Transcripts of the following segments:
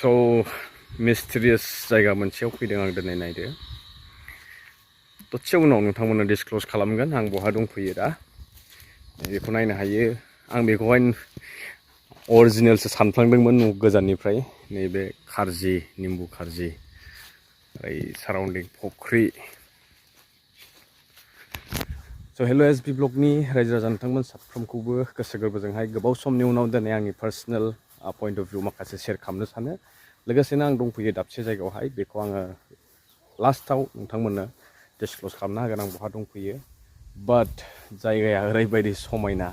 So mysterious जायगा मोनसेयाव फैदों आं दिनै नायदो दसे उनाव नोंथांमोननो डिसक्लोज खालामगोन आं बहा दंफैयो दा बेखौ नायनो हायो आं बेखौहाय अरिजिनेलसो सानफ्लांदोंमोन गोजाननिफ्राय नैबे खारजि निम्बु खारजि ओइ साराउन्डिं फख्रि स' हेल' एसबि ब्लगनि रायजो राजा नोंथांमोन साफ्रोमखौबो गोसो गोरबोजोंहाय गोबाव समनि उनाव दिनै आंनि पार्सनेल पइन्ट अफ भिउ माखासे शेयार खालामनो सानो लोगोसेनो आं दंफैयो दाबसे जायगायावहाय बेखौ आङो लास्टआव नोंथांमोननो डिसक्लोज खालामना होगोन आं बहा दंफैयो बाट जायगाया ओरैबायदि समायना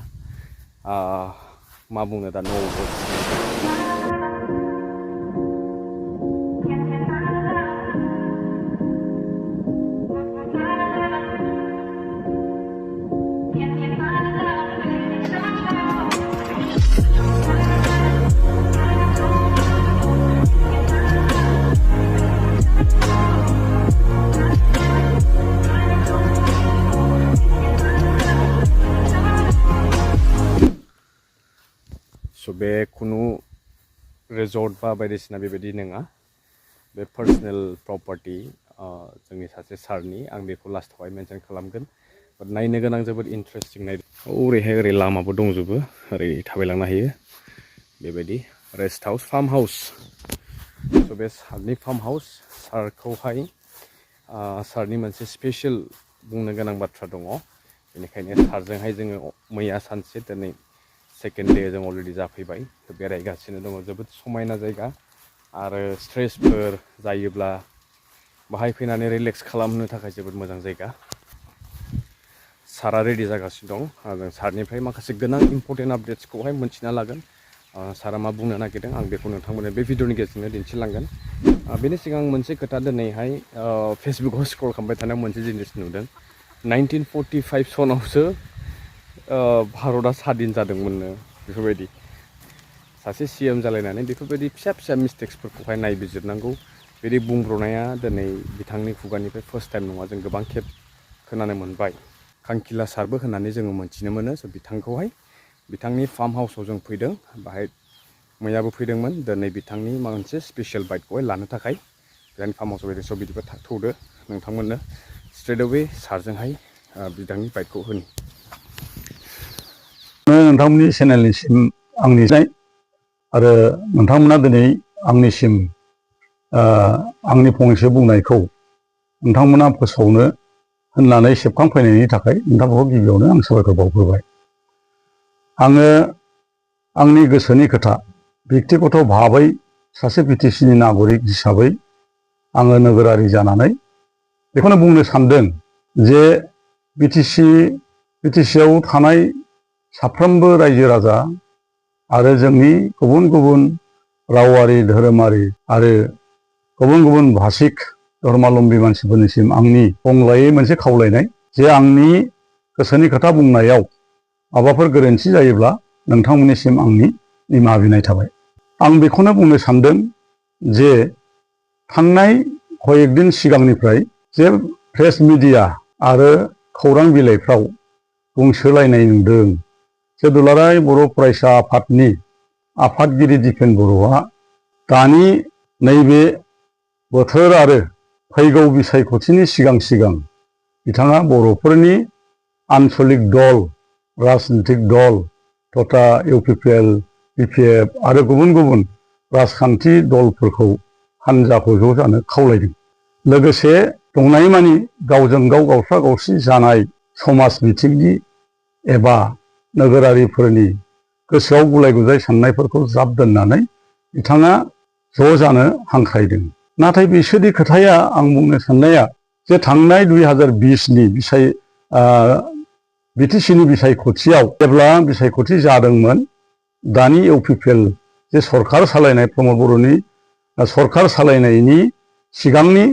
मा बुंनो दा बे खुनु रिजर्ट बा बायदिसिना बेबायदि नङा बे पार्सनेल प्रपार्टि जोंनि सासे सारनि आं बेखौ लास्टआवहाय मेनसन खालामगोन बाट नायनो गोनां जोबोद इन्टारेस्टिं नायदो ओरैहाय ओरै लामाबो दंजोबो ओरै थाबायलांनो हायो बेबायदि रेस्ट हाउस फार्म हाउस स' बे सारनि फार्म हाउस सारखौहाय सारनि मोनसे स्पेसियेल बुंनो गोनां बाथ्रा दङ बेनिखायनो सारजोंहाय जोङो मैया सानसे दिनै सेकेन्ड डे जों अलरेडि जाफैबाय बेरायगासिनो दङ जोबोद समायना जायगा आरो स्ट्रेसफोर जायोब्ला बाहाय फैनानै रिलेक्स खालामनो थाखाय जोबोद मोजां जायगा सारा रेडि जागासिनो दं जों सारनिफ्राय माखासे गोनां इम्पर्टेन्ट आपडेट्सखौहाय मोनथिना लागोन सारा मा बुंनो नागिरदों आं बेखौ नोंथांमोननो बे भिडिअनि गेजेरजोंनो दिन्थिलांगोन बेनि सिगां मोनसे खोथा दिनैहाय फेसबुकआव स्क्रल खालामबाय थानायाव मोनसे जिनिस नुदों 1945 सनावसो भारतआ स्वाधीन जादोंमोननो बेफोरबायदि सासे CM जालायनानै बेफोरबायदि फिसा फिसा मिस्टेक्सफोरखौहाय नायबिजिरनांगौ बिदि बुंब्रनाया दिनै बिथांनि खुगानिफ्राय फार्स्ट टाइम नङा जों गोबां खेब खोनानो मोनबाय खांखिला सारबो होननानै जोङो मोनथिनो मोनो स' बिथांखौहाय बिथांनि फार्म हाउसाव जों फैदों बाहाय मैयाबो फैदोंमोन दिनै बिथांनि मोनसे स्पेसियेल बाइटखौहाय लानो थाखाय बिथांनि फार्म हाउसाव फैदों स' बिदिबा थौदो नोंथांमोननो स्ट्रेट अवे सारजोंहाय बिथांनि बाइटखौ होनि नोंथांमोननि चेनेलनिसिम आंनि आरो नोंथांमोना दिनै आंनिसिम आंनि फंनैसो बुंनायखौ नोंथांमोना फोसावनो होननानै सेबखांफैनायनि थाखाय नोंथांखौ गिबियावनो आं साबायखर बावग्रोबाय आङो आंनि गोसोनि खोथा बेक्तिगत भाबै सासे BTCनि नागरिक हिसाबै आङो नोगोरारि जानानै बेखौनो बुंनो सानदों जे BTCआव थानाय साफ्रोमबो रायजो राजा आरो जोंनि गुबुन गुबुन रावारि धोरोमारि आरो गुबुन गुबुन भाषिक धर्मालम्बी मानसिफोरनिसिम आंनि बुंलायै मोनसे खावलायनाय जे आंनि गोसोनि खोथा बुंनायाव माबाफोर गोरोन्थि जायोब्ला नोंथांमोननिसिम आंनि निमाहा बिनाय थाबाय आं बेखौनो बुंनो सानदों जे थांनाय कयेकदिन सिगांनिफ्राय जे प्रेस मिडिया आरो खौरां बिलाइफ्राव बुंसोलायनाय नुदों जे दुलाराय बर' फरायसा आफादनि आफादगिरि दिपेन बर'आ दानि नैबे बोथोर आरो फैगौ बिसायख'थिनि सिगां सिगां बिथाङा बर'फोरनि आन्चलिक दल राजनितिक दल तथा UPPL BPF आरो गुबुन गुबुन राजखान्थि दलफोरखौ हान्जाखौ ज' जानो खावलायदों लोगोसे दंनायमानि गावजों गाव गावस्रा गावस्रि जानाय समाज बिथिंनि एबा नोगोरारिफोरनि गोसोआव गुलाय गुजाय साननायफोरखौ ज्राब दोननानै बिथाङा ज' जानो हांख्रायदों नाथाय बिसोरनि खोथाया आं बुंनो साननाया जे थांनाय 2020नि BTCनि बिसायख'थियाव जेब्ला बिसायख'थि जादोंमोन दानि UPPL जे सरखार सालायनाय प्रमद बर'नि सरखार सालायनायनि सिगांनि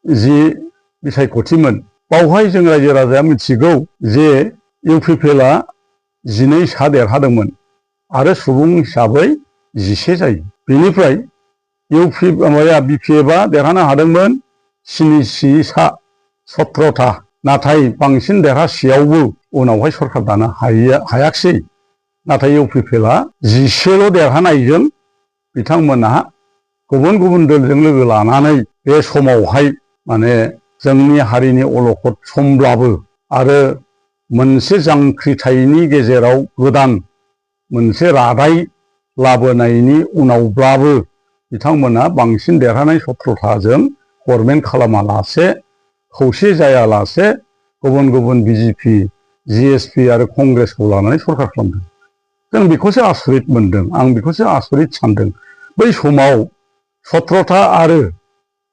जि बिसायख'थिमोन बावहाय जों रायजो राजाया मिथिगौ जे UPPLआ 12 सा देरहादोंमोन आरो सुबुं हिसाबै 11 जायो बेनिफ्राय BPFआ देरहानो हादोंमोन 77 सा 17था नाथाय बांसिन देरहासेयावबो उनावहाय सरखार दानो हायाखिसै नाथाय UPPLआ 11ल' देरहानायजों बिथांमोनहा गुबुन गुबुन दोलजों लोगो लानानै बे समावहाय माने जोंनि हारिनि अलखद समब्लाबो आरो मोनसे जांख्रिथायनि गेजेराव गोदान मोनसे रादाय लाबोनायनि उनावब्लाबो बिथांमोना बांसिन देरहानाय सत्रथाजों गभर्नमेन्ट खालामालासे खौसे जायालासे गुबुन गुबुन बिजेपि जिएसपि आरो कंग्रेसखौ लानानै सरकार खालामदों। जों बेखौसो आसरित मोनदों, आं बेखौसो आसरित सानदों। बै समाव 17था आरो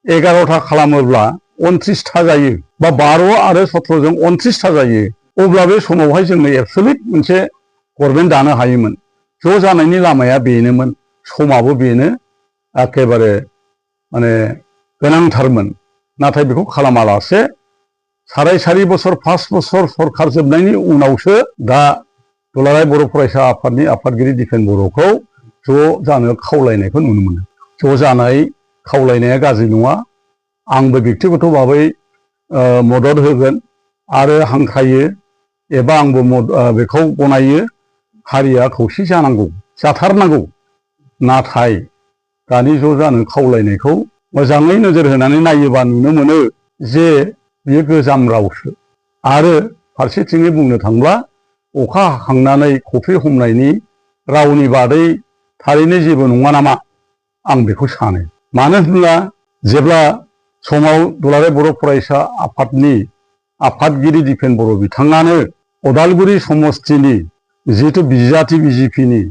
11था खालामोब्ला 29था जायो, बा 12 आरो 17जों 29था जायो। अब्ला बे समावहाय जोंनो एबसलिउट मोनसे गभर्नमेन्ट दानो हायोमोन। ज' जानायनि लामाया बेनोमोन, समाबो बेनो एखेबारे माने गोनांथारमोन। नाथाय बेखौ खालामालासे साराय बोसोर 5 बोसोर सरकार जोबनायनि उनावसो दा दुलाराय बर' फरायसा आफादनि आफादगिरि दिपेन बर'खौ ज' जानो खावलायनायखौ नुनो मोनो। ज' जानाय खावलायनाया गाज्रि नङा, आंबो बेक्तिगत भाबै मदद होगोन आरो हांख्रायो, एबा आंबो बेखौ गनायो। हारिया खौसे जानांगौ, जाथारनांगौ। नाथाय दानि ज' जानो खावलायनायखौ मोजाङै नोजोर होनानै नायोबा नुनो मोनो जे बेयो गोजाम रावसो। आरो फारसेथिङै बुंनो थांब्ला अखा हाखांनानै खफ्रि हमनायनि रावनि बादै थारैनो जेबो नङा नामा, आं बेखौ सानो। मानो होनब्ला जेब्ला समाव दुलाराय बर' फरायसा आफादनि आफादगिरि दिपेन बर' बिथाङानो अदालगुरि समस्तिनि जिहेतु बिजाथि बिजेपिनि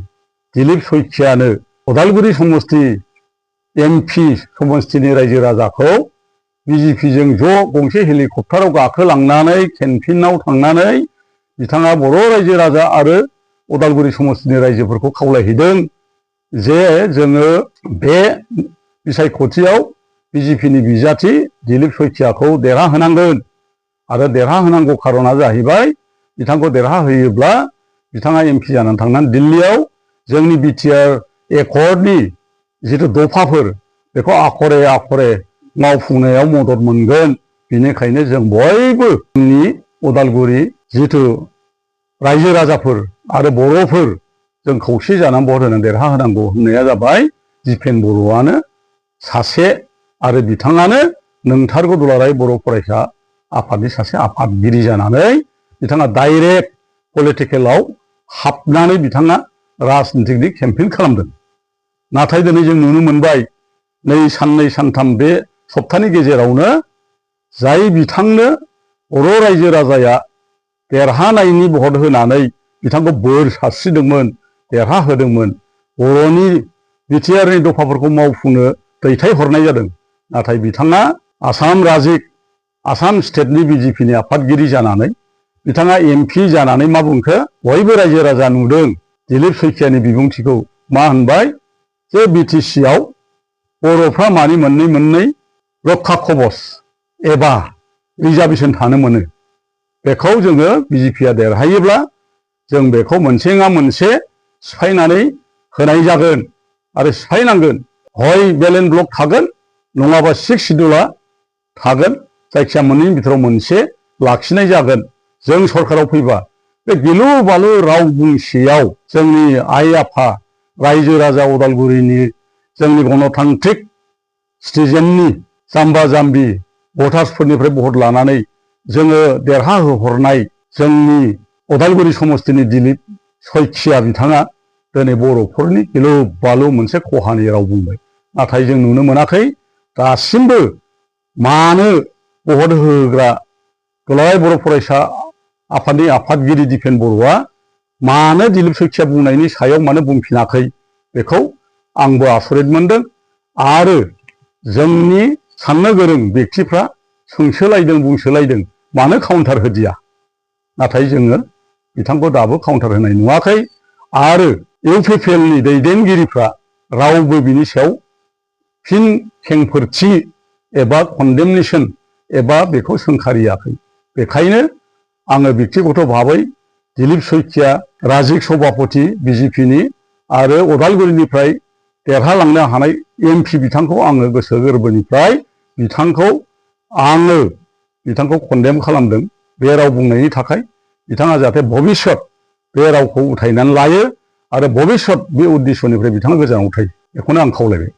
दिलीप शइकियानो अदालगुरि समस्ति MP समस्तिनि रायजो राजाखौ बिजेपिजों ज' गंसे हेलिकप्टाराव गाखोलांनानै केन्टिनाव थांनानै बिथाङा बर' रायजो राजा आरो अदालगुरि समस्तिनि रायजोफोरखौ खावलायहैदों जे जोङो बे बिसायख'थियाव बिजेपिनि बिजाथि दिलीप शइकियाखौ देरहाहोनांगोन। आरो देरहाहोनांगौ खारना जाहैबाय बिथांखौ देरहाहोयोब्ला बिथाङा MP जानानै थांनानै दिल्लीयाव जोंनि बिटिआर एकर्डनि जिथु दफाफोर बेखौ आखरे आखरे मावफुंनायाव मदद मोनगोन। बेनिखायनो जों बयबो जोंनि अदालगुरि जिथु रायजो राजाफोर आरो बर'फोर जों खौसे जानानै भट होनानै देरहाहोनांगौ होननाया जाबाय दिपेन बर'आनो सासे, आरो बिथाङानो नोंथारगौ दुलाराय बर' फरायसा आफादनि सासे आफादगिरि जानानै बिथाङा डाइरेक्ट पलिटिकेलाव हाबनानै बिथाङा राजनितिकनि केम्पेइन खालामदों। नाथाय दिनै जों नुनो मोनबाय साननै सानथाम बे सप्तानि गेजेरावनो जाय बिथांनो बर' रायजो राजाया देरहानायनि भट होनानै बिथांखौ बोर सारस्रिदोंमोन, देरहाहोदोंमोन, बर'नि बिटिआरनि दफाफोरखौ मावफुंनो दैथायहरनाय जादों। नाथाय बिथाङा आसाम रायजो आसाम स्टेटनि बिजेपिनि आफादगिरि जानानै बिथाङा MP जानानै मा बुंखो, बयबो रायजो राजा नुदों दिलीप शइकियानि बिबुंथिखौ। मा होनबाय जे BTCआव बर'फ्रा मानि मोननै रक्षा कवच एबा रिजार्भेसन थानो मोनो। बेखौ जोङो बिजेपिया देरहायोब्ला जों बेखौ मोनसे नङा मोनसे सिफायनानै होनाय जागोन आरो सिफायनांगोन। हय बेलेन्स ब्लक थागोन, नङाबा 6 सिडुलआ थागोन, जायखिया मोननैनि बिथोराव मोनसे लाखिनाय जागोन। जों सरकाराव फैबा बे गिलु बालु राव बुंसेयाव जोंनि आइ आफा रायजो राजा अदालगुरिनि जोंनि गणतान्त्रिक सिटिजेननि जाम्बा जाम्बि भटार्सफोरनिफ्राय भट लानानै जोङो देरहाहोहरनाय जोंनि अदालगुरि समस्तिनि दिलीप शइकिया बिथाङा दिनै बर'फोरनि गिलु बालु मोनसे खहानि राव बुंबाय। नाथाय जों नुनो मोनाखै दासिमबो मानो भट होग्रा दुलाराय बर' फरायसा आफादनि आफादगिरि दिपेन बर'आ मानो दिलीप शइकिया बुंनायनि सायाव मानो बुंफिनाखै, बेखौ आंबो आसरित मोनदों। आरो जोंनि साननो गोरों बेक्तिफ्रा सोंसोलायदों, बुंसोलायदों मानो काउन्टार होदिया। नाथाय जोङो बिथांखौ दाबो काउन्टार होनाय नुवाखै। आरो इउपिपिएलनि दैदेनगिरिफ्रा रावबो बिनि सायाव फिन खेंफोरथि एबा कन्डेमनेसन एबा बेखौ सोंखारियाखै। बेखायनो आङो बेक्तिगत भाबै दिलीप शइकिया राजिक सभापति बिजेपिनि आरो अदालगुरिनिफ्राय देरहालांनो हानाय MP बिथांखौ आङो गोसो गोरबोनिफ्राय बिथांखौ कन्डेम खालामदों बे राव बुंनायनि थाखाय। बिथाङा जाहाथे भबिष्यत बे रावखौ उथायनानै लायो आरो भबिष्यत बे उद्देश्यनिफ्राय बिथाङा गोजानाव थायो, बेखौनो आं खावलायबाय।